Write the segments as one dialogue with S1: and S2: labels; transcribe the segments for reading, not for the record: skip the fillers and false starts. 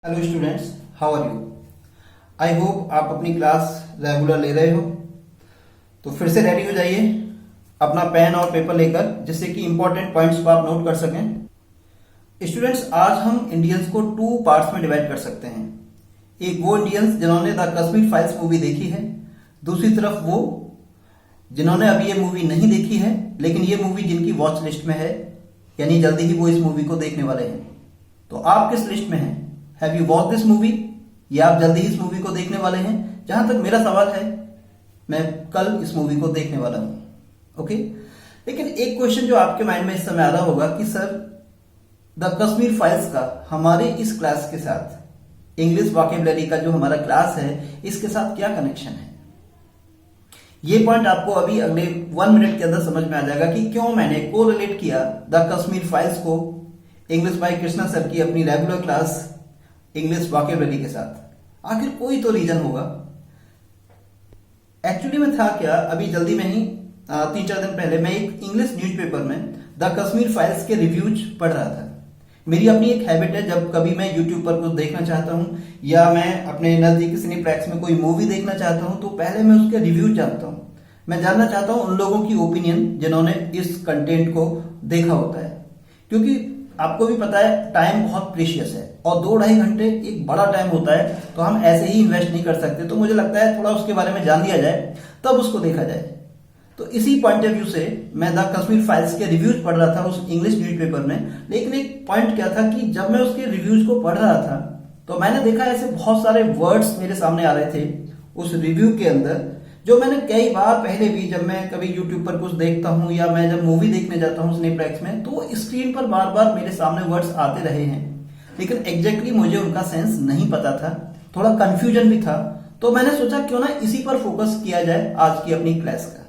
S1: Hello students, how are you. I hope आप अपनी class regular ले रहे हो। तो फिर से रेडी हो जाइए अपना पेन और पेपर लेकर, जिससे कि इंपॉर्टेंट पॉइंट्स को आप नोट कर सकें। स्टूडेंट्स, आज हम इंडियंस को टू पार्ट्स में डिवाइड कर सकते हैं। एक वो इंडियंस जिन्होंने द कश्मीर फाइल्स मूवी देखी है, दूसरी तरफ वो जिन्होंने अभी ये मूवी नहीं देखी है, लेकिन ये मूवी जिनकी वॉच लिस्ट में है, यानी जल्दी ही वो इस मूवी को देखने वाले हैं। तो आप किस लिस्ट में हैं? Have you watch this movie, या आप जल्दी ही इस मूवी को देखने वाले हैं? जहां तक मेरा सवाल है, मैं कल इस मूवी को देखने वाला हूं। ओके, लेकिन एक क्वेश्चन जो आपके माइंड में इस समय आ रहा होगा कि सर, द कश्मीर फाइल्स का हमारे इस क्लास के साथ, इंग्लिश वोकैबुलरी का जो हमारा क्लास है, इसके साथ क्या कनेक्शन है? ये पॉइंट आपको अभी अगले 1 मिनट के अंदर समझ में आ जाएगा कि क्यों मैंने को रिलेट किया द कश्मीर फाइल्स को इंग्लिश बाय कृष्णा सर की अपनी रेगुलर क्लास इंग्लिश वोकैबुलरी के साथ। आखिर कोई तो रीजन होगा। एक्चुअली में था क्या, अभी जल्दी में ही 3-4 दिन पहले मैं एक इंग्लिश न्यूज़पेपर में द कश्मीर फाइल्स के रिव्यूज पढ़ रहा था। मेरी अपनी एक हैबिट है, जब कभी मैं यूट्यूब पर कुछ देखना चाहता हूं या मैं अपने नजदीकी सिनेप्लेक्स में कोई मूवी देखना चाहता हूं, तो पहले मैं उसके रिव्यूज जानता हूं। मैं जानना चाहता हूं उन लोगों की ओपिनियन जिन्होंने इस कंटेंट को देखा होता है, क्योंकि आपको भी पता है टाइम बहुत प्रीशियस है और 2-2.5 घंटे एक बड़ा टाइम होता है, तो हम ऐसे ही इन्वेस्ट नहीं कर सकते। तो मुझे लगता है थोड़ा उसके बारे में जान लिया जाए, तब उसको देखा जाए। तो इसी पॉइंट ऑफ व्यू से मैं द कश्मीर फाइल्स के रिव्यूज पढ़ रहा था उस इंग्लिश न्यूज़पेपर में। लेकिन एक पॉइंट क्या था कि जब मैं उसके रिव्यूज को पढ़ रहा था, तो मैंने देखा ऐसे बहुत सारे वर्ड्स मेरे सामने आ रहे थे उस रिव्यू के अंदर, जो मैंने कई बार पहले भी, जब मैं कभी यूट्यूब पर कुछ देखता हूं या मैं जब मूवी देखने जाता हूं सिनेप्लेक्स में, तो स्क्रीन पर बार बार मेरे सामने वर्ड्स आते रहे हैं, लेकिन एग्जैक्टली मुझे उनका सेंस नहीं पता था, थोड़ा कंफ्यूजन भी था। तो मैंने सोचा क्यों ना इसी पर फोकस किया जाए आज की अपनी क्लास का।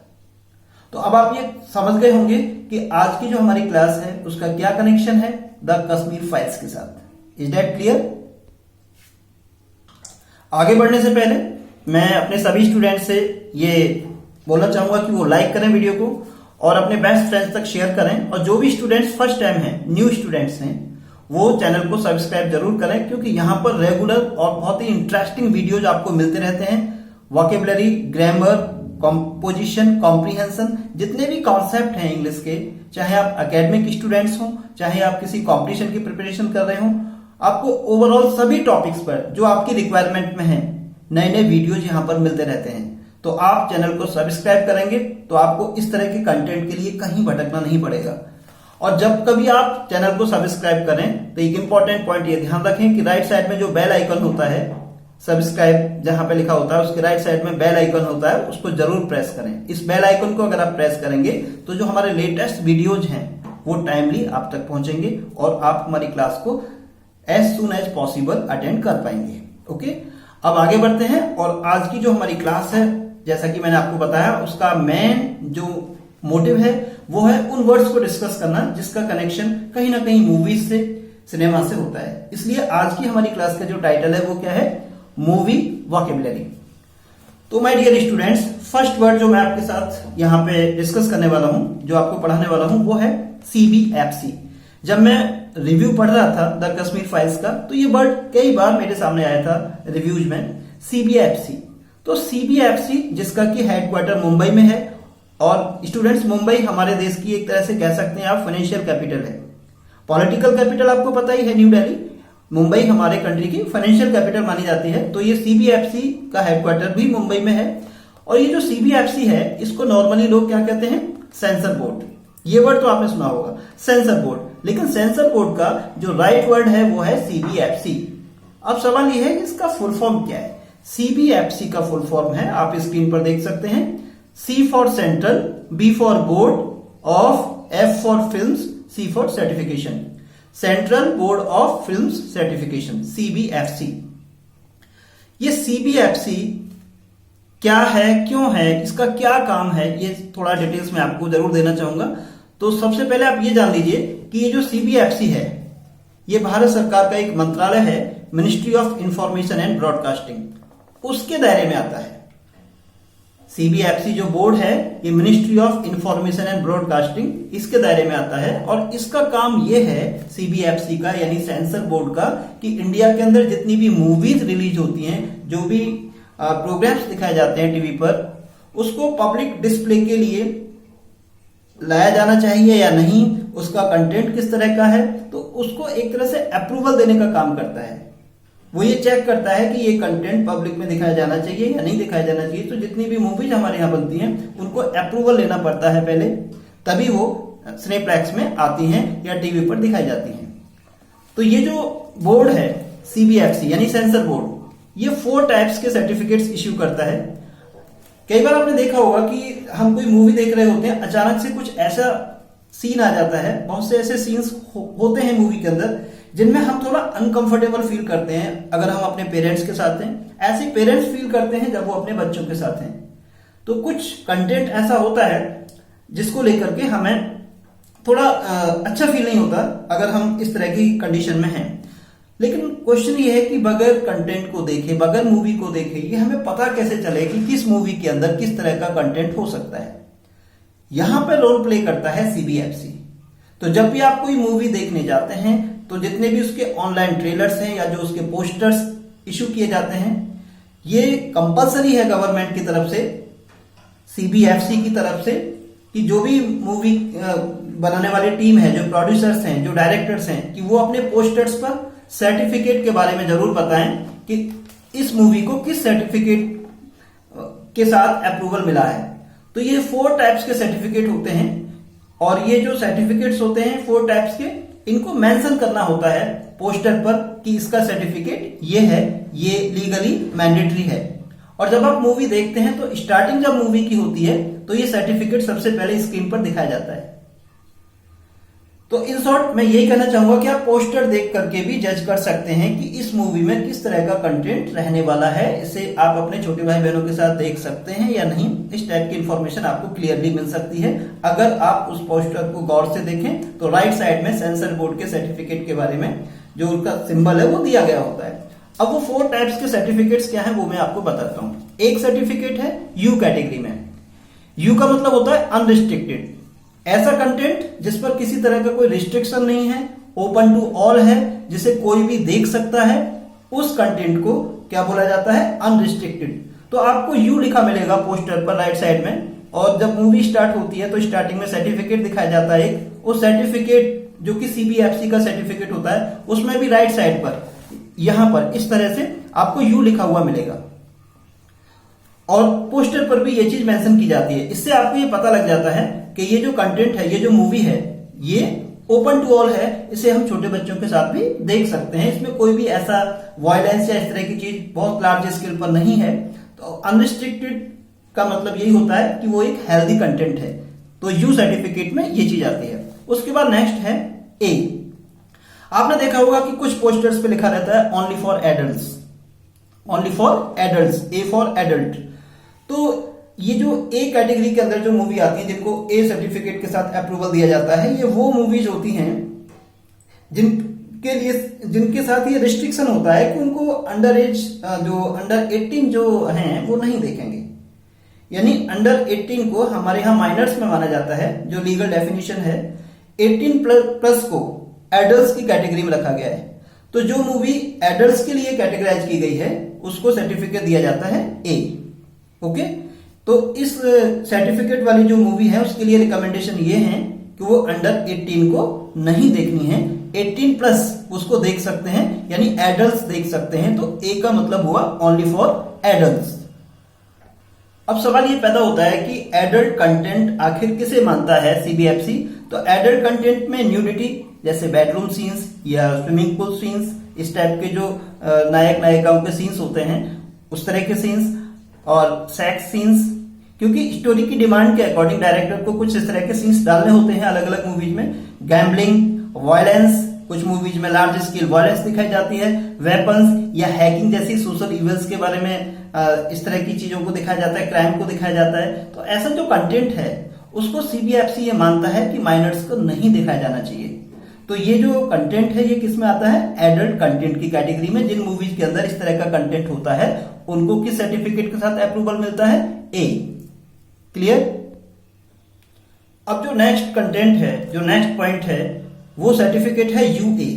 S1: तो अब आप ये समझ गए होंगे कि आज की जो हमारी क्लास है उसका क्या कनेक्शन है द कश्मीर फाइल्स के साथ। Is that clear? आगे बढ़ने से पहले मैं अपने सभी स्टूडेंट से ये बोलना चाहूंगा कि वो लाइक करें वीडियो को और अपने बेस्ट फ्रेंड्स तक शेयर करें। और जो भी स्टूडेंट्स फर्स्ट टाइम हैं, न्यू स्टूडेंट्स हैं, वो चैनल को सब्सक्राइब जरूर करें, क्योंकि यहां पर रेगुलर और बहुत ही इंटरेस्टिंग वीडियोज आपको मिलते रहते हैं। वोकैबुलरी, ग्रामर, कॉम्पोजिशन, कॉम्प्रीहेंशन, जितने भी कॉन्सेप्ट हैं इंग्लिश के, चाहे आप एकेडमिक स्टूडेंट्स हों, चाहे आप किसी कॉम्पिटिशन की प्रिपरेशन कर रहे हों, आपको ओवरऑल सभी टॉपिक्स पर जो आपकी रिक्वायरमेंट में है, नए नए वीडियोज यहां पर मिलते रहते हैं। तो आप चैनल को सब्सक्राइब करेंगे तो आपको इस तरह के कंटेंट के लिए कहीं भटकना नहीं पड़ेगा। और जब कभी आप चैनल को सब्सक्राइब करें, तो एक इंपॉर्टेंट पॉइंट ये ध्यान रखें कि राइट साइड में जो बेल आइकन होता है, सब्सक्राइब जहां पे लिखा होता है, उसके राइट साइड में बेल आइकन होता है, उसको जरूर प्रेस करें। इस बेल आइकन को अगर आप प्रेस करेंगे तो जो हमारे लेटेस्ट वीडियोज हैं वो टाइमली आप तक पहुंचेंगे और आप हमारी क्लास को as soon as possible attend कर पाएंगे। ओके, अब आगे बढ़ते हैं। और आज की जो हमारी क्लास है, जैसा कि मैंने आपको बताया, उसका मेन जो मोटिव है वो है उन वर्ड्स को डिस्कस करना जिसका कनेक्शन कहीं ना कहीं मूवीज से, सिनेमा से होता है। इसलिए आज की हमारी क्लास का जो टाइटल है वो क्या है? Movie vocabulary. तो my dear students, first word जो मैं आपके साथ यहां पे डिस्कस करने वाला हूं, जो आपको पढ़ाने वाला हूं, वो है CBFC। जब मैं रिव्यू पढ़ रहा था द कश्मीर फाइल्स का, तो ये वर्ड कई बार मेरे सामने आया था रिव्यूज में, CBFC। तो CBFC, जिसका कि हेडक्वार्टर मुंबई में है, और स्टूडेंट्स, मुंबई हमारे देश की एक तरह से कह सकते हैं आप फाइनेंशियल कैपिटल है। पॉलिटिकल कैपिटल आपको पता ही है, न्यू दिल्ली। मुंबई हमारे कंट्री की फाइनेंशियल कैपिटल मानी जाती है, तो ये CBFC का हेडक्वार्टर भी मुंबई में है। और ये जो CBFC है, इसको नॉर्मली लोग क्या कहते हैं? Sensor board. ये वर्ड तो आपने सुना होगा, सेंसर बोर्ड। लेकिन सेंसर बोर्ड का जो राइट वर्ड है वो है CBFC। अब सवाल ये है कि इसका फुल फॉर्म क्या है? CBFC का फुल फॉर्म है, आप स्क्रीन पर देख सकते हैं, C for central, B for board of, F for films, C for certification, central board of films certification, CBFC। ये CBFC क्या है, क्यों है, इसका क्या काम है, ये थोड़ा डिटेल्स में आपको जरूर देना चाहूंगा। तो सबसे पहले आप ये जान लीजिए कि ये जो CBFC है, ये भारत सरकार का एक मंत्रालय है, ministry of information and broadcasting, उसके दायरे में आता है। सीबीएफसी जो बोर्ड है ये ministry of information and broadcasting इसके दायरे में आता है और इसका काम ये है सीबीएफसी का यानी सेंसर बोर्ड का कि इंडिया के अंदर जितनी भी मूवीज रिलीज होती हैं, जो भी प्रोग्राम्स दिखाए जाते हैं टीवी पर, उसको पब्लिक डिस्प्ले के लिए लाया जाना चाहिए या नहीं, उसका कंटेंट किस तरह का है, तो उसको एक तरह से अप्रूवल देने का काम करता है। वो ये चेक करता है कि ये कंटेंट पब्लिक में दिखाया जाना चाहिए या नहीं दिखाया जाना चाहिए। तो जितनी भी मूवीज हमारे यहाँ बनती हैं उनको अप्रूवल लेना पड़ता है पहले, तभी वो सिनेप्लेक्स में आती हैं या टीवी पर दिखाई जाती हैं। तो ये जो बोर्ड है सीबीएफसी यानी सेंसर बोर्ड, ये 4 टाइप्स के सर्टिफिकेट्स इश्यू करता है। कई बार आपने देखा होगा कि हम कोई मूवी देख रहे होते हैं, अचानक से कुछ ऐसा सीन आ जाता है, बहुत से ऐसे सीन्स होते हैं मूवी के अंदर जिनमें हम थोड़ा अनकंफर्टेबल फील करते हैं अगर हम अपने पेरेंट्स के साथ हैं। ऐसे पेरेंट्स फील करते हैं जब वो अपने बच्चों के साथ हैं। तो कुछ कंटेंट ऐसा होता है जिसको लेकर के हमें थोड़ा अच्छा फील नहीं होता अगर हम इस तरह की कंडीशन में हैं। लेकिन क्वेश्चन ये है कि बगैर कंटेंट को देखे, बगैर मूवी को देखे, ये हमें पता कैसे चले कि किस मूवी के अंदर किस तरह का कंटेंट हो सकता है। यहां पर रोल प्ले करता है सीबीएफसी। तो जब भी आप कोई मूवी देखने जाते हैं तो जितने भी उसके ऑनलाइन ट्रेलर्स हैं या जो उसके पोस्टर्स इशू किए जाते हैं, ये कंपलसरी है गवर्नमेंट की तरफ से, सीबीएफसी की तरफ से, कि जो भी मूवी बनाने वाली टीम है, जो प्रोड्यूसर्स हैं, जो डायरेक्टर्स हैं, कि वो अपने पोस्टर्स पर सर्टिफिकेट के बारे में जरूर बताएं कि इस मूवी को किस सर्टिफिकेट के साथ अप्रूवल मिला है। तो ये 4 टाइप्स के सर्टिफिकेट होते हैं और ये जो सर्टिफिकेट्स होते हैं 4 टाइप्स के, इनको मेंशन करना होता है पोस्टर पर कि इसका सर्टिफिकेट ये है, ये लीगली मैंडेटरी है। और जब आप मूवी देखते हैं तो स्टार्टिंग जब मूवी की होती है तो ये सर्टिफिकेट सबसे पहले स्क्रीन पर दिखाया जाता है। तो इन शॉर्ट मैं यही कहना चाहूंगा कि आप पोस्टर देख करके भी जज कर सकते हैं कि इस मूवी में किस तरह का कंटेंट रहने वाला है। इसे आप अपने छोटे भाई बहनों के साथ देख सकते हैं या नहीं, इस टाइप की इंफॉर्मेशन आपको क्लियरली मिल सकती है अगर आप उस पोस्टर को गौर से देखें। तो राइट साइड में सेंसर बोर्ड के सर्टिफिकेट के बारे में जो उसका सिंबल है वो दिया गया होता है। अब वो 4 टाइप्स के सर्टिफिकेट्स क्या है वो मैं आपको बताता हूं। एक सर्टिफिकेट है यू कैटेगरी में। यू का मतलब होता है अनरिस्ट्रिक्टेड, ऐसा कंटेंट जिस पर किसी तरह का कोई रिस्ट्रिक्शन नहीं है, ओपन टू ऑल है, जिसे कोई भी देख सकता है, उस कंटेंट को क्या बोला जाता है, अनरिस्ट्रिक्टेड। तो आपको यू लिखा मिलेगा पोस्टर पर राइट साइड में, और जब मूवी स्टार्ट होती है तो स्टार्टिंग में सर्टिफिकेट दिखाया जाता है एक, उस सर्टिफिकेट जो कि सीबीएफसी का सर्टिफिकेट होता है उसमें भी राइट साइड पर यहां पर इस तरह से आपको यू लिखा हुआ मिलेगा और पोस्टर पर भी ये चीज मेंशन की जाती है। इससे आपको ये पता लग जाता है कि ये जो कंटेंट है, ये जो मूवी है, ये ओपन टू ऑल है, इसे हम छोटे बच्चों के साथ भी देख सकते हैं। इसमें कोई भी ऐसा वायलेंस या इस तरह की चीज बहुत लार्ज स्केल पर नहीं है। तो अनरिस्ट्रिक्टेड का मतलब यही होता है कि वो एक हेल्दी कंटेंट है। तो यू सर्टिफिकेट में ये चीज आती है। उसके बाद नेक्स्ट है ए। आपने देखा होगा कि कुछ पोस्टर्स पे लिखा रहता है only for adults, only for adults, A for adult. तो ये जो ए कैटेगरी के अंदर जो मूवी आती है जिनको ए सर्टिफिकेट के साथ अप्रूवल दिया जाता है, ये वो मूवीज होती हैं जिनके साथ ये रिस्ट्रिक्शन होता है कि उनको अंडर एज जो अंडर 18 जो हैं वो नहीं देखेंगे। यानी अंडर 18 को हमारे यहाँ माइनर्स में माना जाता है, जो लीगल डेफिनेशन है। 18 प्लस को एडल्ट्स की कैटेगरी में रखा गया है। तो जो मूवी एडल्ट्स के लिए कैटेगराइज की गई है उसको सर्टिफिकेट दिया जाता है ए। ओके, तो इस सर्टिफिकेट वाली जो मूवी है उसके लिए रिकमेंडेशन ये है कि वो अंडर 18 को नहीं देखनी है, 18 प्लस उसको देख सकते हैं, यानी एडल्ट्स देख सकते हैं। तो ए का मतलब हुआ ओनली फॉर एडल्ट्स। अब सवाल ये पैदा होता है कि एडल्ट कंटेंट आखिर किसे मानता है सीबीएफसी। तो एडल्ट कंटेंट में न्यूडिटी जैसे बेडरूम सीन्स या स्विमिंग पूल सीन्स, इस टाइप के जो नायक नायिकाओं के सीन्स होते हैं उस तरह के सीन्स, और सेक्स सीन्स, क्योंकि स्टोरी की डिमांड के अकॉर्डिंग डायरेक्टर को कुछ इस तरह के सीन्स डालने होते हैं अलग अलग मूवीज में। गैम्बलिंग, वायलेंस, कुछ मूवीज में लार्ज स्केल वायलेंस दिखाई जाती है, वेपन्स या हैकिंग जैसी सोशल इवेंट्स के बारे में इस तरह की चीजों को दिखाया जाता है, क्राइम को दिखाया जाता है। तो ऐसा जो कंटेंट है उसको सीबीएफसी ये मानता है कि माइनर्स को नहीं दिखाया जाना चाहिए। तो ये जो कंटेंट है ये किसमें आता है, एडल्ट कंटेंट की कैटेगरी में। जिन मूवीज के अंदर इस तरह का कंटेंट होता है उनको किस सर्टिफिकेट के साथ अप्रूवल मिलता है, ए। क्लियर। अब जो नेक्स्ट कंटेंट है, जो नेक्स्ट पॉइंट है, वो सर्टिफिकेट है यूए।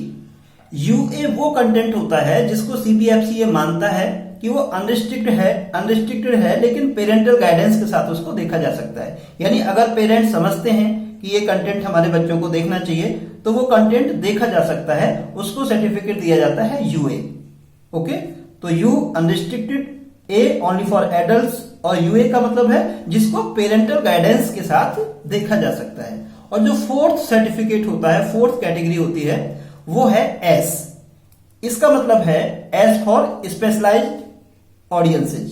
S1: यूए वो कंटेंट होता है जिसको सीबीएफसी ये मानता है कि वो अनरिस्ट्रिक्टेड है लेकिन पेरेंटल गाइडेंस के साथ उसको देखा जा सकता है। यानी अगर पेरेंट्स समझते हैं कि ये कंटेंट हमारे बच्चों को देखना चाहिए तो वो कंटेंट देखा जा सकता है, उसको सर्टिफिकेट दिया जाता है यूए। ओके, तो you unrestricted, A only for adults, और यूए का मतलब है जिसको पेरेंटल गाइडेंस के साथ देखा जा सकता है। और जो फोर्थ सर्टिफिकेट होता है, फोर्थ कैटेगरी होती है, वो है एस। इसका मतलब है एस फॉर स्पेशलाइज्ड ऑडियंसेज।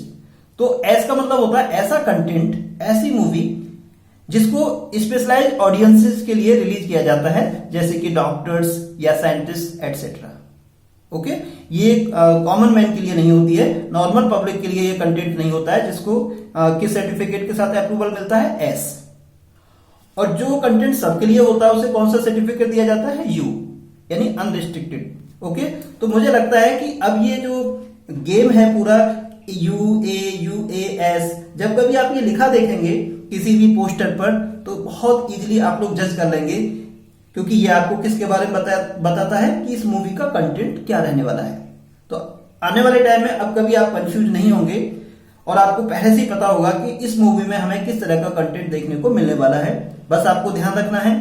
S1: तो एस का मतलब होता है ऐसा कंटेंट, ऐसी मूवी जिसको स्पेशलाइज्ड ऑडियंसेस के लिए रिलीज किया जाता है, जैसे कि डॉक्टर्स या साइंटिस्ट एटसेट्रा। ओके, ये कॉमन मैन के लिए नहीं होती है, नॉर्मल पब्लिक के लिए ये कंटेंट नहीं होता है, जिसको किस सर्टिफिकेट के साथ अप्रूवल मिलता है, एस। और जो कंटेंट सबके लिए होता है उसे कौन सा सर्टिफिकेट दिया जाता है, यू, यानी अनरिस्ट्रिक्टेड। ओके, तो मुझे लगता है कि अब ये जो गेम है पूरा UAS, जब कभी आप ये लिखा देखेंगे किसी भी पोस्टर पर तो बहुत इजीली आप लोग जज कर लेंगे, क्योंकि ये आपको किसके बारे में बताता है कि इस मूवी का कंटेंट क्या रहने वाला है। तो आने वाले टाइम में अब कभी आप कंफ्यूज नहीं होंगे और आपको पहले से ही पता होगा कि इस मूवी में हमें किस तरह का कंटेंट देखने को मिलने वाला है। बस आपको ध्यान रखना है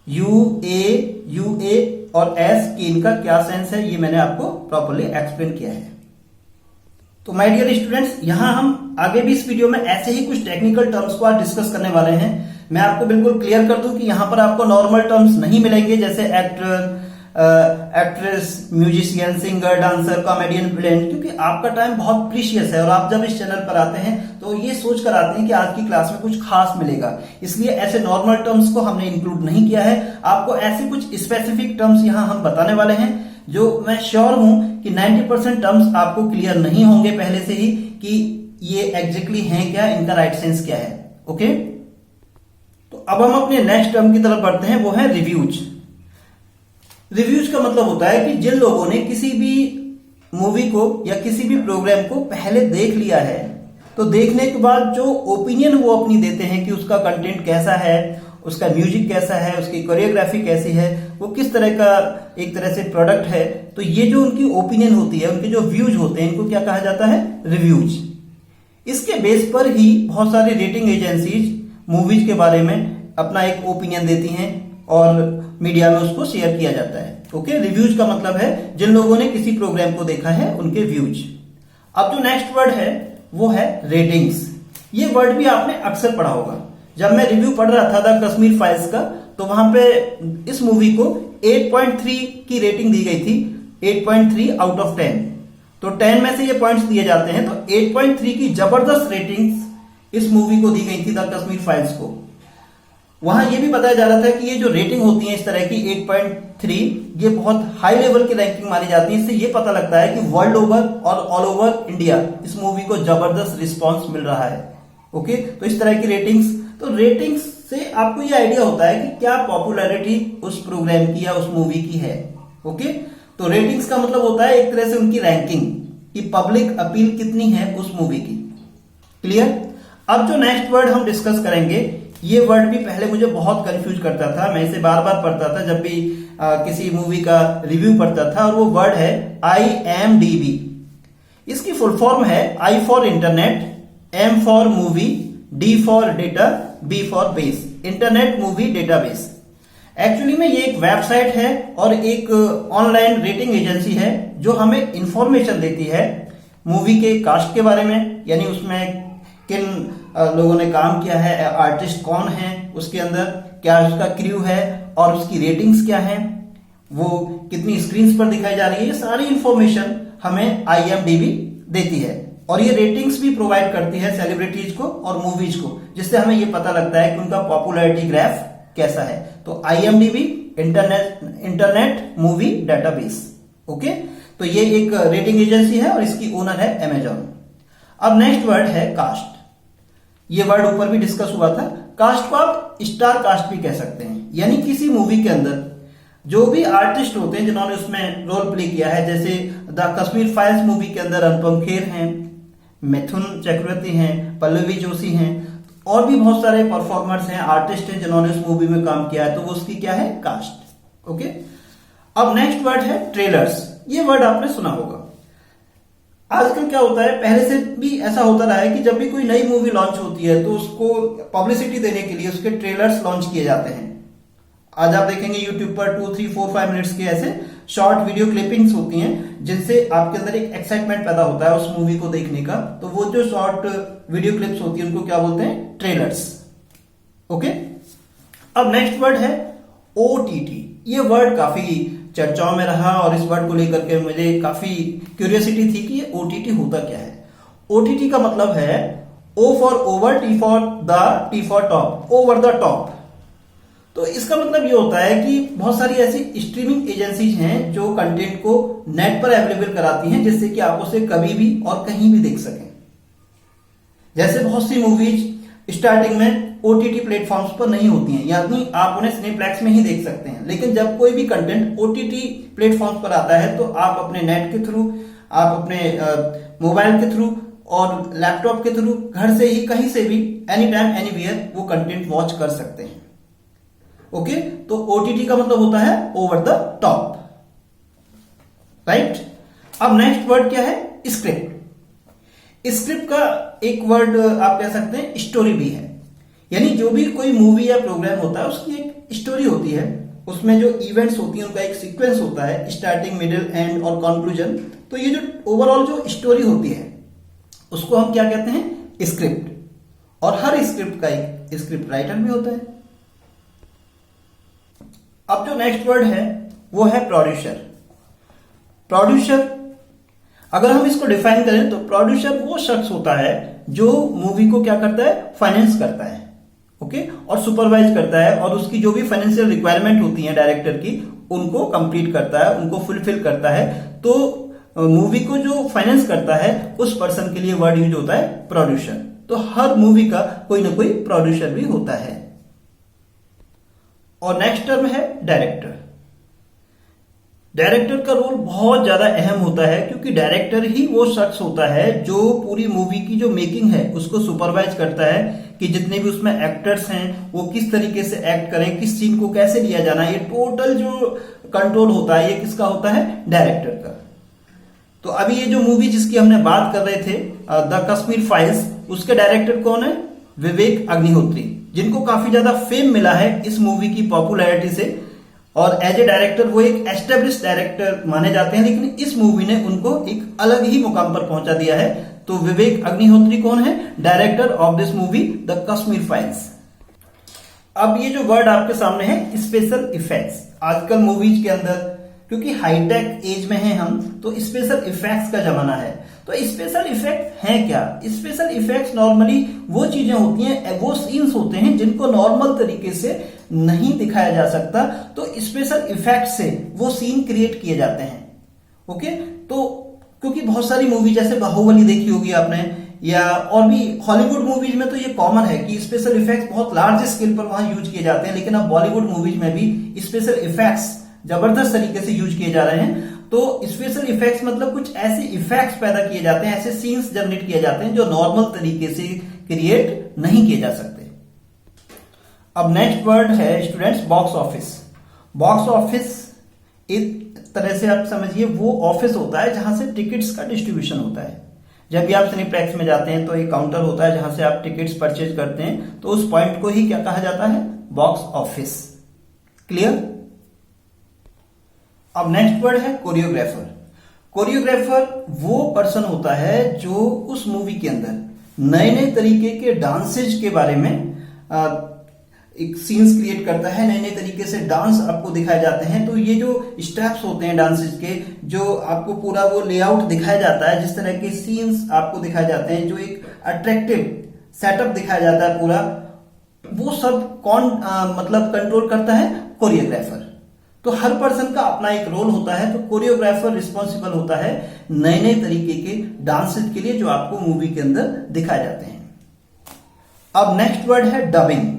S1: UA और S की इनका क्या सेंस है, ये मैंने आपको प्रॉपर्ली एक्सप्लेन किया है। तो माय डियर स्टूडेंट्स, यहां हम आगे भी इस वीडियो में ऐसे ही कुछ टेक्निकल टर्म्स को आज डिस्कस करने वाले हैं। मैं आपको बिल्कुल क्लियर कर दूं कि यहां पर आपको नॉर्मल टर्म्स नहीं मिलेंगे, जैसे actor, actress, musician, singer, dancer, comedian, villain, क्योंकि आपका टाइम बहुत प्रीशियस है और आप जब इस चैनल पर आते हैं तो ये सोच कर आते हैं कि आज की क्लास में कुछ खास मिलेगा, इसलिए ऐसे नॉर्मल टर्म्स को हमने इंक्लूड नहीं किया है। आपको ऐसे कुछ स्पेसिफिक टर्म्स यहां हम बताने वाले हैं जो मैं श्योर हूं कि 90% टर्म्स आपको क्लियर नहीं होंगे पहले से ही कि ये एग्जैक्टली हैं क्या, इनका राइट सेंस क्या है। ओके, तो अब हम अपने नेक्स्ट टर्म की तरफ बढ़ते हैं, वो है रिव्यूज। रिव्यूज का मतलब होता है कि जिन लोगों ने किसी भी मूवी को या किसी भी प्रोग्राम को पहले देख लिया है, तो देखने के बाद जो ओपिनियन वो अपनी देते हैं कि उसका कंटेंट कैसा है, उसका म्यूजिक कैसा है, उसकी कोरियोग्राफी कैसी है, वो किस तरह का एक तरह से प्रोडक्ट है, तो ये जो उनकी ओपिनियन होती है, उनके जो व्यूज होते हैं, इनको क्या कहा जाता है, रिव्यूज। इसके बेस पर ही बहुत सारी रेटिंग एजेंसीज मूवीज के बारे में अपना एक ओपिनियन देती हैं और मीडिया में उसको शेयर किया जाता है। ओके, रिव्यूज का मतलब है जिन लोगों ने किसी प्रोग्राम को देखा है उनके व्यूज। अब जो नेक्स्ट वर्ड है वो है रेटिंग्स। ये वर्ड भी आपने अक्सर पढ़ा होगा। जब मैं रिव्यू पढ़ रहा था द कश्मीर फाइल्स का, तो वहां पे इस मूवी को 8.3 की रेटिंग दी गई थी, 8.3 आउट ऑफ 10। तो 10 में से ये पॉइंट्स दिए जाते हैं, तो 8.3 की जबरदस्त रेटिंग्स इस मूवी को दी गई थी द कश्मीर फाइल्स को। वहां ये भी बताया जा रहा था कि ये जो रेटिंग होती है इस तरह की 8.3, ये बहुत हाई लेवल की रैंकिंग मानी जाती है। इससे ये पता लगता है कि वर्ल्ड ओवर और ऑल ओवर इंडिया इस मूवी को जबरदस्त रिस्पॉन्स मिल रहा है। ओके, तो इस तरह की रेटिंग्स, तो रेटिंग्स से आपको ये आइडिया होता है कि क्या पॉपुलैरिटी उस प्रोग्राम की या उस मूवी की है। ओके, तो रेटिंग्स का मतलब होता है एक तरह से उनकी रैंकिंग, कि पब्लिक अपील कितनी है उस मूवी की। क्लियर। अब जो नेक्स्ट वर्ड हम डिस्कस करेंगे, ये वर्ड भी पहले मुझे बहुत कंफ्यूज करता था, मैं इसे बार बार पढ़ता था जब भी किसी मूवी का रिव्यू पढ़ता था, और वो वर्ड है IMDb। इसकी फुल फॉर्म है I for internet, M for movie, D for data, B for base, internet movie database. Actually में ये एक वेबसाइट है और एक ऑनलाइन रेटिंग एजेंसी है जो हमें इंफॉर्मेशन देती है मूवी के कास्ट के बारे में, यानी उसमें किन लोगों ने काम किया है, आर्टिस्ट कौन है, उसके अंदर क्या उसका क्रू है और उसकी रेटिंग्स क्या है, वो कितनी स्क्रीन्स पर दिखाई जा रही है, ये सारी इंफॉर्मेशन हमें IMDb देती है। और ये रेटिंग्स भी प्रोवाइड करती है सेलिब्रिटीज को और मूवीज को, जिससे हमें ये पता लगता है कि उनका पॉपुलैरिटी ग्राफ कैसा है। तो IMDb internet movie database. Okay, तो ये एक रेटिंग एजेंसी है और इसकी ओनर है Amazon। अब नेक्स्ट वर्ड है कास्ट। ये वर्ड ऊपर भी डिस्कस हुआ था। कास्ट को आप स्टार कास्ट भी कह सकते हैं, यानी किसी मूवी के अंदर जो भी आर्टिस्ट होते हैं जिन्होंने उसमें रोल प्ले किया है, जैसे द कश्मीर फाइल्स मूवी के अंदर अनुपम खेर हैं, मिथुन चक्रवर्ती हैं, पल्लवी जोशी हैं, और भी बहुत सारे परफॉर्मर्स हैं, आर्टिस्ट हैं जिन्होंने उस मूवी में काम किया है, तो वो उसकी क्या है, कास्ट। ओके, अब नेक्स्ट वर्ड है ट्रेलर्स। ये वर्ड आपने सुना होगा। आजकल क्या होता है, पहले से भी ऐसा होता रहा है कि जब भी कोई नई मूवी लॉन्च होती है तो उसको पब्लिसिटी देने के लिए उसके ट्रेलर्स लॉन्च किए जाते हैं। आज आप देखेंगे यूट्यूब पर 2, 3, 4, 5 मिनट्स के ऐसे शॉर्ट वीडियो क्लिपिंग्स होती हैं जिनसे आपके अंदर एक एक्साइटमेंट पैदा होता है उस मूवी को देखने का। तो वो जो शॉर्ट वीडियो क्लिप्स होती है उनको क्या बोलते हैं, ट्रेलर्स। ओके, अब नेक्स्ट वर्ड है OTT। ये वर्ड काफी चर्चाओं में रहा और इस वर्ड को लेकर के मुझे काफी क्यूरियोसिटी थी कि ये OTT होता क्या है। OTT का मतलब है O for over, T for the, T for top, over the top. तो इसका मतलब ये होता है कि बहुत सारी ऐसी स्ट्रीमिंग एजेंसीज हैं जो कंटेंट को नेट पर अवेलेबल कराती हैं जिससे कि आप उसे कभी भी और कहीं भी देख सकें। जैसे बहुत सी मूवीज स्टार्टिंग में OTT प्लेटफॉर्म्स पर नहीं होती हैं, यानी आप उन्हें सिनेप्लेक्स में ही देख सकते हैं। लेकिन जब कोई भी कंटेंट OTT प्लेटफॉर्म्स पर आता है तो आप अपने नेट के थ्रू, आप अपने मोबाइल के थ्रू और लैपटॉप के थ्रू घर से ही कहीं से भी एनी टाइम एनीवेयर वो कंटेंट वॉच कर सकते हैं। ओके, तो OTT का मतलब होता है ओवर द टॉप, राइट। अब नेक्स्ट वर्ड क्या है, स्क्रिप्ट। स्क्रिप्ट का एक वर्ड आप कह सकते हैं स्टोरी भी है, यानी जो भी कोई मूवी या प्रोग्राम होता है उसकी एक स्टोरी होती है, उसमें जो इवेंट्स होती हैं उनका एक सीक्वेंस होता है, स्टार्टिंग, मिडिल, एंड और कंक्लूजन। तो ये जो ओवरऑल जो स्टोरी होती है उसको हम क्या कहते हैं, स्क्रिप्ट। और हर स्क्रिप्ट का एक स्क्रिप्ट राइटर भी होता है। अब जो नेक्स्ट वर्ड है वो है प्रोड्यूसर। प्रोड्यूसर अगर हम इसको डिफाइन करें तो प्रोड्यूसर वो शख्स होता है जो मूवी को क्या करता है, फाइनेंस करता है, ओके, और सुपरवाइज करता है और उसकी जो भी फाइनेंशियल रिक्वायरमेंट होती है डायरेक्टर की उनको कंप्लीट करता है, उनको फुलफिल करता है। तो मूवी को जो फाइनेंस करता है उस पर्सन के लिए वर्ड यूज होता है प्रोड्यूसर। तो हर मूवी का कोई ना कोई प्रोड्यूसर भी होता है। और नेक्स्ट टर्म है डायरेक्टर। डायरेक्टर का रोल बहुत ज्यादा अहम होता है क्योंकि डायरेक्टर ही वो शख्स होता है जो पूरी मूवी की जो मेकिंग है उसको सुपरवाइज करता है कि जितने भी उसमें एक्टर्स हैं वो किस तरीके से एक्ट करें, किस सीन को कैसे लिया जाना है। ये टोटल जो कंट्रोल होता है ये किसका होता है, डायरेक्टर का। तो अभी ये जो मूवी जिसकी हमने बात कर रहे थे द कश्मीर फाइल्स, उसके डायरेक्टर कौन है, विवेक अग्निहोत्री, जिनको काफी ज्यादा फेम मिला है इस मूवी की पॉपुलैरिटी से। और एज ए डायरेक्टर वो एक एस्टेब्लिश डायरेक्टर माने जाते हैं, लेकिन इस मूवी ने उनको एक अलग ही मुकाम पर पहुंचा दिया है। तो विवेक अग्निहोत्री कौन है, director of this movie the Kashmir files. अब ये जो वर्ड आपके सामने है स्पेशल इफेक्ट्स। आजकल मूवीज के अंदर क्योंकि हाईटेक एज में हैं हम, तो स्पेशल इफेक्ट्स का जमाना है। तो स्पेशल इफेक्ट हैं क्या, स्पेशल इफेक्ट्स नॉर्मली वो चीजें होती हैं, वो सीन्स होते हैं जिनको नॉर्मल तरीके से नहीं दिखाया जा सकता, तो स्पेशल इफेक्ट से वो सीन क्रिएट किए जाते हैं। ओके, तो क्योंकि बहुत सारी मूवी जैसे बाहुबली देखी होगी आपने, या और भी हॉलीवुड मूवीज में तो ये कॉमन है कि स्पेशल इफेक्ट्स बहुत लार्ज स्केल पर वहां यूज किए जाते हैं। लेकिन अब बॉलीवुड मूवीज में भी स्पेशल इफेक्ट्स जबरदस्त तरीके से यूज किए जा रहे हैं। तो स्पेशल इफेक्ट्स मतलब कुछ ऐसे इफेक्ट्स पैदा किए जाते हैं, ऐसे सीन्स जनरेट किए जाते हैं जो नॉर्मल तरीके से क्रिएट नहीं किए जा सकते। अब नेक्स्ट वर्ड है students box office. Box office एक तरह से आप समझिए वो ऑफिस होता है जहां से टिकट्स का डिस्ट्रीब्यूशन होता है। जब भी आप सिनेप्लेक्स में जाते हैं तो एक काउंटर होता है जहां से आप टिकट्स परचेज करते हैं, तो उस पॉइंट को ही क्या कहा जाता है, बॉक्स ऑफिस। क्लियर। अब नेक्स्ट वर्ड है कोरियोग्राफर। कोरियोग्राफर वो पर्सन होता है जो उस मूवी के अंदर नए नए तरीके के डांसेज के बारे में एक सीन्स क्रिएट करता है, नए नए तरीके से डांस आपको दिखाए जाते हैं। तो ये जो स्टेप्स होते हैं डांसेज के, जो आपको पूरा वो लेआउट दिखाया जाता है, जिस तरह के सीन्स आपको दिखाए जाते हैं, जो एक अट्रैक्टिव सेटअप दिखाया जाता है पूरा, वो सब कौन मतलब कंट्रोल करता है, कोरियोग्राफर। तो हर पर्सन का अपना एक रोल होता है। तो कोरियोग्राफर रिस्पॉन्सिबल होता है नए नए तरीके के डांसेज के लिए जो आपको मूवी के अंदर दिखाए जाते हैं। अब नेक्स्ट वर्ड है डबिंग।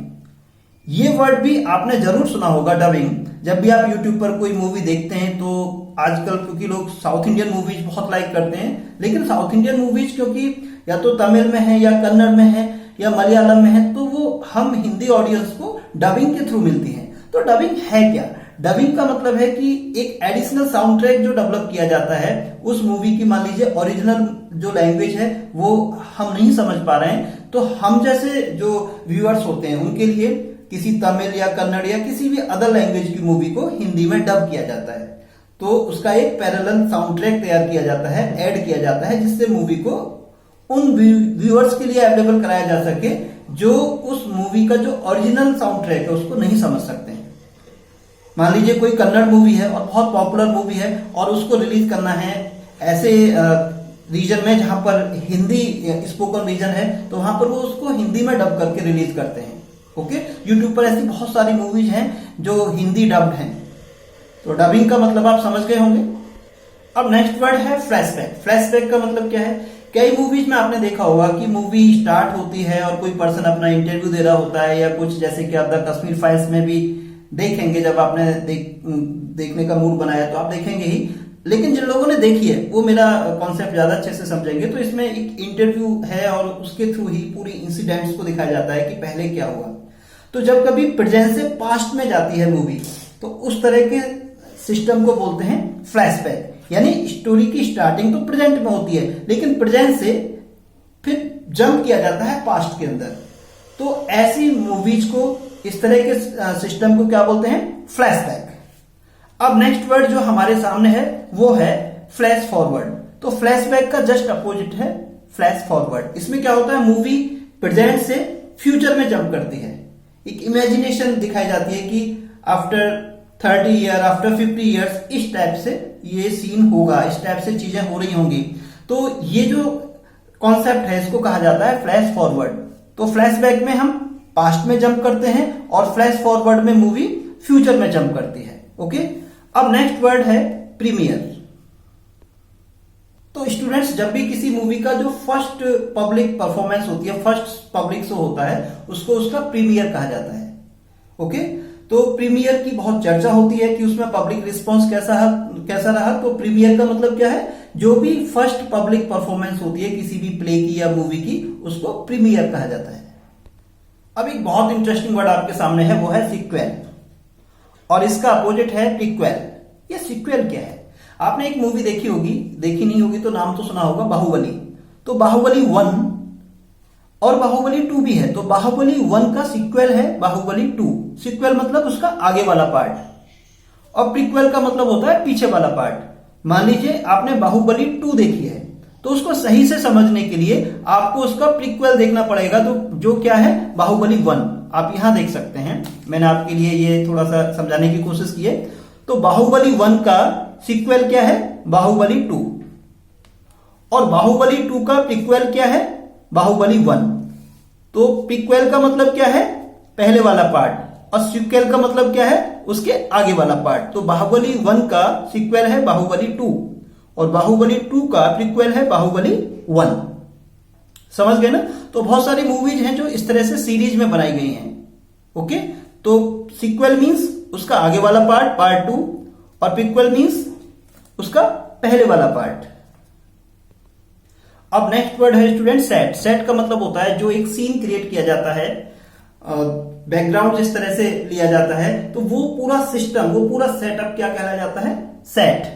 S1: ये वर्ड भी आपने जरूर सुना होगा, डबिंग। जब भी आप यूट्यूब पर कोई मूवी देखते हैं तो आजकल क्योंकि लोग साउथ इंडियन मूवीज बहुत लाइक करते हैं, लेकिन साउथ इंडियन मूवीज क्योंकि या तो तमिल में है या कन्नड़ में है या मलयालम में है, तो वो हम हिंदी ऑडियंस को डबिंग के थ्रू मिलती है। तो डबिंग है क्या? डबिंग का मतलब है कि एक एडिशनल साउंड ट्रैक जो डेवलप किया जाता है उस मूवी की, मान लीजिए ओरिजिनल जो लैंग्वेज है वो हम नहीं समझ पा रहे हैं, तो हम जैसे जो व्यूअर्स होते हैं उनके लिए किसी तमिल या कन्नड़ या किसी भी अदर लैंग्वेज की मूवी को हिंदी में डब किया जाता है, तो उसका एक पैरेलल साउंड ट्रैक तैयार किया जाता है, ऐड किया जाता है, जिससे मूवी को उन व्यूअर्स के लिए अवेलेबल कराया जा सके जो उस मूवी का जो ओरिजिनल साउंड ट्रैक है उसको नहीं समझ सकते हैं। मान लीजिए कोई कन्नड़ मूवी है और बहुत पॉपुलर मूवी है और उसको रिलीज करना है ऐसे रीजन में जहां पर हिंदी स्पोकन रीजन है, तो वहां पर वो उसको हिंदी में डब करके रिलीज करते हैं। ओके, यूट्यूब पर ऐसी बहुत सारी मूवीज हैं जो हिंदी डब्ड हैं। तो डबिंग का मतलब आप समझ गए होंगे। अब नेक्स्ट वर्ड है फ्लैशबैक। फ्लैशबैक का मतलब क्या है? कई मूवीज में आपने देखा होगा कि मूवी स्टार्ट होती है और कोई पर्सन अपना इंटरव्यू दे रहा होता है, या कुछ जैसे कि आप द कश्मीर फाइल्स में भी देखेंगे, जब आपने देखने का मूड बनाया तो आप देखेंगे ही, लेकिन जिन लोगों ने देखी है वो मेरा कॉन्सेप्ट ज्यादा अच्छे से समझेंगे। तो इसमें एक इंटरव्यू है और उसके थ्रू ही पूरी इंसिडेंट्स को दिखाया जाता है कि पहले क्या हुआ। तो जब कभी प्रेजेंट से पास्ट में जाती है मूवी, तो उस तरह के सिस्टम को बोलते हैं फ्लैशबैक। यानी स्टोरी की स्टार्टिंग तो प्रेजेंट में होती है, लेकिन प्रेजेंट से फिर जंप किया जाता है पास्ट के अंदर। तो ऐसी मूवीज को, इस तरह के सिस्टम को क्या बोलते हैं? फ्लैशबैक। अब नेक्स्ट वर्ड जो हमारे सामने है वो है फ्लैश फॉरवर्ड। तो फ्लैशबैक का जस्ट अपोजिट है फ्लैश फॉरवर्ड। इसमें क्या होता है? मूवी प्रेजेंट से फ्यूचर में जंप करती है, एक इमेजिनेशन दिखाई जाती है कि आफ्टर 30 ईयर, आफ्टर 50 ईयर्स इस टाइप से ये सीन होगा, इस टाइप से चीजें हो रही होंगी। तो ये जो कॉन्सेप्ट है इसको कहा जाता है फ्लैश फॉरवर्ड। तो फ्लैशबैक में हम पास्ट में जंप करते हैं और फ्लैश फॉरवर्ड में मूवी फ्यूचर में जंप करती है। ओके, अब नेक्स्ट वर्ड है प्रीमियर। तो स्टूडेंट्स, जब भी किसी मूवी का जो फर्स्ट पब्लिक परफॉर्मेंस होती है, फर्स्ट पब्लिक शो होता है, उसको उसका प्रीमियर कहा जाता है। ओके, तो प्रीमियर की बहुत चर्चा होती है कि उसमें पब्लिक रिस्पांस कैसा रहा। तो प्रीमियर का मतलब क्या है? जो भी फर्स्ट पब्लिक परफॉर्मेंस होती है किसी भी प्ले की या मूवी की, उसको प्रीमियर कहा जाता है। अब एक बहुत इंटरेस्टिंग वर्ड आपके सामने है, वो है सीक्वल, और इसका अपोजिट है प्रीक्वल। ये सीक्वल क्या है? आपने एक मूवी देखी होगी, देखी नहीं होगी तो नाम तो सुना होगा, बाहुबली। तो बाहुबली 1 और बाहुबली 2 भी है। तो बाहुबली 1 का सीक्वल है बाहुबली 2। सीक्वल मतलब उसका आगे वाला पार्ट, और प्रीक्वल का मतलब होता है पीछे वाला पार्ट। मान लीजिए आपने बाहुबली 2 देखी है, तो उसको सही से समझने के लिए आपको उसका प्रीक्वल देखना पड़ेगा। तो जो क्या है? बाहुबली 1 आप यहां देख सकते हैं, मैंने आपके लिए ये थोड़ा सा समझाने की कोशिश की है। तो बाहुबली 1 का सीक्वल क्या है? बाहुबली 2। और बाहुबली 2 का प्रीक्वल क्या है? बाहुबली 1। तो प्रीक्वल का मतलब क्या है? पहले वाला पार्ट, और सीक्वल का मतलब क्या है? उसके आगे वाला पार्ट। तो बाहुबली 1 का सीक्वल है बाहुबली 2, और बाहुबली 2 का प्रीक्वल है बाहुबली 1। समझ गए ना? तो बहुत सारी मूवीज हैं जो इस तरह से सीरीज में बनाई गई हैं। ओके, तो सीक्वल मींस उसका आगे वाला पार्ट, पार्ट 2, और प्रीक्वल मींस उसका पहले वाला पार्ट। अब नेक्स्ट वर्ड है स्टूडेंट सेट। सेट का मतलब होता है जो एक सीन क्रिएट किया जाता है, बैकग्राउंड जिस तरह से लिया जाता है, तो वो पूरा सिस्टम, वो पूरा सेटअप क्या कहलाया जाता है? सेट।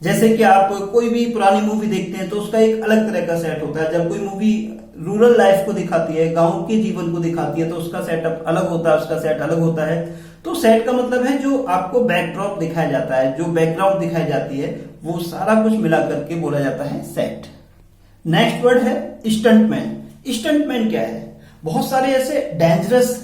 S1: जैसे कि आप कोई भी पुरानी मूवी देखते हैं तो उसका एक अलग तरह का सेट होता है। जब कोई मूवी रूरल लाइफ को दिखाती है, गांव के जीवन को दिखाती है, तो उसका सेटअप अलग होता है, उसका सेट अलग होता है। तो सेट का मतलब है जो आपको बैकड्रॉप दिखाया जाता है, जो बैकग्राउंड दिखाई जाती है, वो सारा कुछ मिला करके बोला जाता है सेट। नेक्स्ट वर्ड है स्टंटमैन। स्टंटमैन क्या है? बहुत सारे ऐसे डेंजरस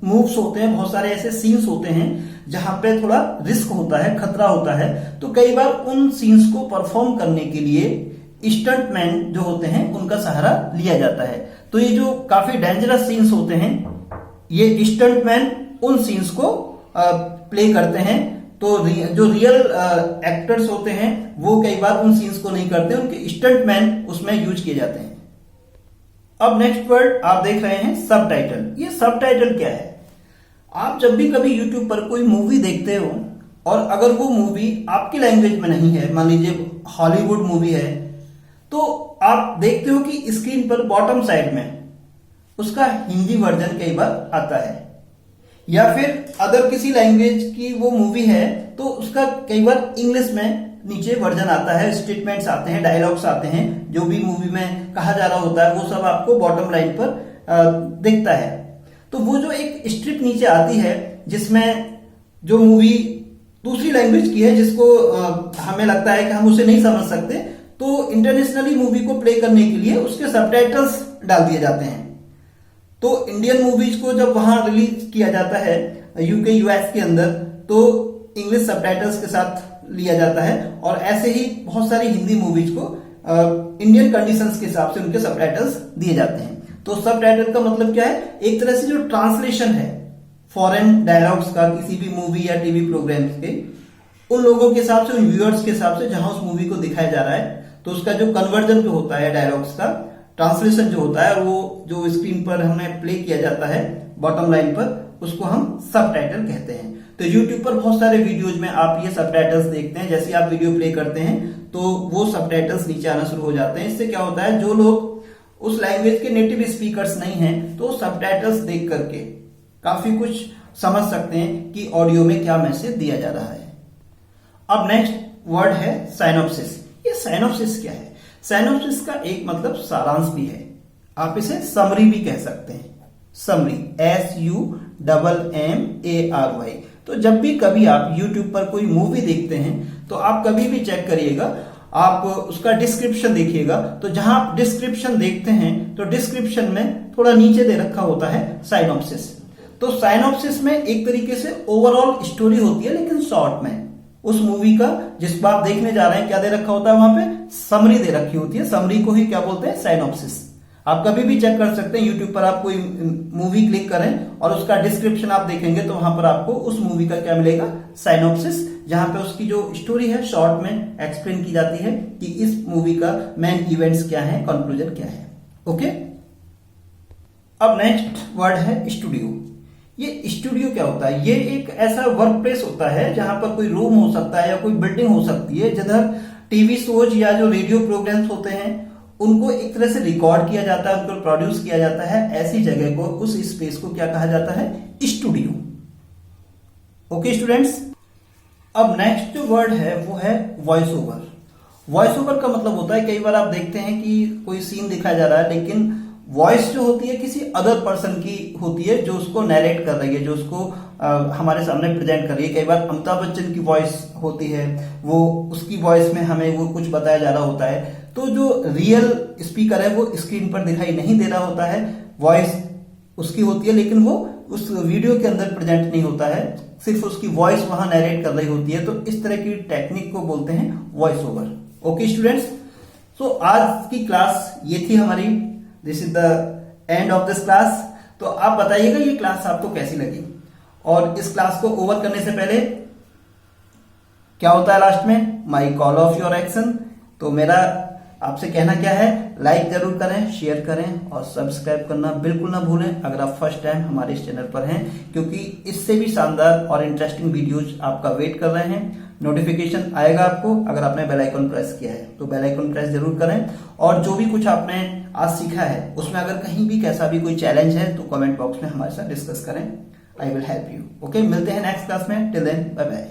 S1: मूव्स होते हैं, बहुत सारे ऐसे सीन्स होते हैं जहां पे थोड़ा रिस्क होता है, खतरा होता है। तो कई बार उन सीन्स को परफॉर्म करने के लिए स्टंटमैन जो होते हैं उनका सहारा लिया जाता है। तो ये जो काफी डेंजरस सीन्स होते हैं, ये स्टंटमैन उन सीन्स को प्ले करते हैं। तो जो रियल एक्टर्स होते हैं वो कई बार उन सीन्स को नहीं करते, उनके स्टंटमैन उसमें यूज किए जाते हैं। अब नेक्स्ट वर्ड आप देख रहे हैं सबटाइटल। ये सबटाइटल क्या है? आप जब भी कभी YouTube पर कोई मूवी देखते हो और अगर वो मूवी आपकी लैंग्वेज में नहीं है, मान लीजिए हॉलीवुड मूवी है, तो आप देखते हो कि स्क्रीन पर बॉटम साइड में उसका हिंदी वर्जन कई बार आता है, या फिर अदर किसी लैंग्वेज की वो मूवी है तो उसका कई बार इंग्लिश में नीचे वर्जन आता है, स्टेटमेंट्स आते हैं, डायलॉग्स आते हैं, जो भी मूवी में कहा जा रहा होता है वो सब आपको बॉटम लाइन पर दिखता है। तो वो जो एक स्ट्रिप नीचे आती है जिसमें जो मूवी दूसरी लैंग्वेज की है जिसको हमें लगता है कि हम उसे नहीं समझ सकते, तो इंटरनेशनली मूवी को प्ले करने के लिए उसके सबटाइटल्स डाल दिए जाते हैं। तो इंडियन मूवीज को जब वहां रिलीज किया जाता है यूके यूएस के अंदर, तो इंग्लिश सबटाइटल्स के साथ लिया जाता है, और ऐसे ही बहुत सारी हिंदी मूवीज को इंडियन कंडीशंस के हिसाब से उनके सबटाइटल्स दिए जाते हैं। तो सबटाइटल का मतलब क्या है, एक तरह से जो ट्रांसलेशन है फॉरेन डायलॉग्स का किसी भी मूवी या टीवी प्रोग्राम्स के, उन लोगों के हिसाब से, उन व्यूअर्स के हिसाब से जहां उस मूवी को दिखाया जा रहा है, तो उसका जो कन्वर्जन जो होता है डायलॉग्स का, ट्रांसलेशन जो होता है, वो जो स्क्रीन पर हमें प्ले किया जाता है बॉटम लाइन पर, उसको हम सबटाइटल कहते हैं। तो YouTube पर बहुत सारे वीडियोज में आप ये सबटाइटल्स देखते हैं, जैसे आप वीडियो प्ले करते हैं तो वो सबटाइटल्स नीचे आना शुरू हो जाते हैं। इससे क्या होता है, जो लोग उस लैंग्वेज के नेटिव स्पीकर्स नहीं हैं तो सबटाइटल्स देख करके काफी कुछ समझ सकते हैं कि ऑडियो में क्या मैसेज दिया जा रहा है। अब नेक्स्ट वर्ड है साइनॉप्सिस। ये साइनॉप्सिस क्या है? साइनॉप्सिस का एक मतलब सारांश भी है, आप इसे समरी भी कह सकते हैं। Summary, SUMMARY। तो जब भी कभी आप YouTube पर कोई मूवी देखते हैं तो आप कभी भी चेक करिएगा, आप उसका डिस्क्रिप्शन देखिएगा, तो जहां आप डिस्क्रिप्शन देखते हैं तो डिस्क्रिप्शन में थोड़ा नीचे दे रखा होता है साइनॉप्सिस। तो साइनॉप्सिस में एक तरीके से ओवरऑल स्टोरी होती है, लेकिन शॉर्ट में उस मूवी का जिसको आप देखने जा रहे हैं क्या दे रखा होता है, वहां पे समरी दे रखी होती है। समरी को ही क्या बोलते हैं, साइनॉप्सिस। आप कभी भी चेक कर सकते हैं, यूट्यूब पर आप कोई मूवी क्लिक करें और उसका डिस्क्रिप्शन आप देखेंगे तो वहां पर आपको उस मूवी का क्या मिलेगा, साइनॉप्सिस, जहां पे उसकी जो स्टोरी है शॉर्ट में एक्सप्लेन की जाती है कि इस मूवी का मेन इवेंट्स क्या है, कंक्लूजन क्या है। ओके, अब नेक्स्ट वर्ड है स्टूडियो। ये स्टूडियो क्या होता है? ये एक ऐसा वर्क प्लेस होता है जहां पर कोई रूम हो सकता है या कोई बिल्डिंग हो सकती है, जिधर टीवी शोज या जो रेडियो प्रोग्राम्स होते हैं उनको एक तरह से रिकॉर्ड किया जाता है, उनको प्रोड्यूस किया जाता है। ऐसी जगह को, उस स्पेस को क्या कहा जाता है, स्टूडियो। ओके स्टूडेंट्स, अब नेक्स्ट जो वर्ड है वो है वॉइस ओवर। वॉइस ओवर का मतलब होता है, कई बार आप देखते हैं कि कोई सीन दिखाया जा रहा है लेकिन वॉइस जो होती है किसी अदर पर्सन की होती है जो उसको नरेट कर रही है, जो उसको हमारे सामने प्रेजेंट कर रही है। कई बार अमिताभ बच्चन की वॉइस होती है, वो उसकी वॉइस में हमें वो कुछ बताया जा रहा होता है। तो जो रियल स्पीकर है वो स्क्रीन पर दिखाई नहीं दे रहा होता है, वॉइस उसकी होती है लेकिन वो उस वीडियो के अंदर प्रेजेंट नहीं होता है, सिर्फ उसकी वॉइस वहां नरेट कर रही होती है। तो इस तरह की टेक्निक को बोलते हैं वॉइस ओवर। ओके स्टूडेंट्स, तो आज की क्लास ये थी हमारी, this is the end of this class. तो आप बताइएगा ये क्लास आपको कैसी लगी, और इस क्लास को ओवर करने से पहले क्या होता है लास्ट में, my call of your action. तो मेरा आपसे कहना क्या है, लाइक जरूर करें, शेयर करें और सब्सक्राइब करना बिल्कुल ना भूलें अगर आप फर्स्ट टाइम हमारे इस चैनल पर हैं, क्योंकि इससे भी शानदार और इंटरेस्टिंग वीडियोज आपका वेट कर रहे हैं। नोटिफिकेशन आएगा आपको अगर आपने बेल आइकन प्रेस किया है, तो बेल आइकन प्रेस जरूर करें। और जो भी कुछ आपने आज सीखा है उसमें अगर कहीं भी कैसा भी कोई चैलेंज है तो कमेंट बॉक्स में हमारे साथ डिस्कस करें, I will help you. Okay, मिलते हैं नेक्स्ट क्लास में, टिल देन बाय बाय।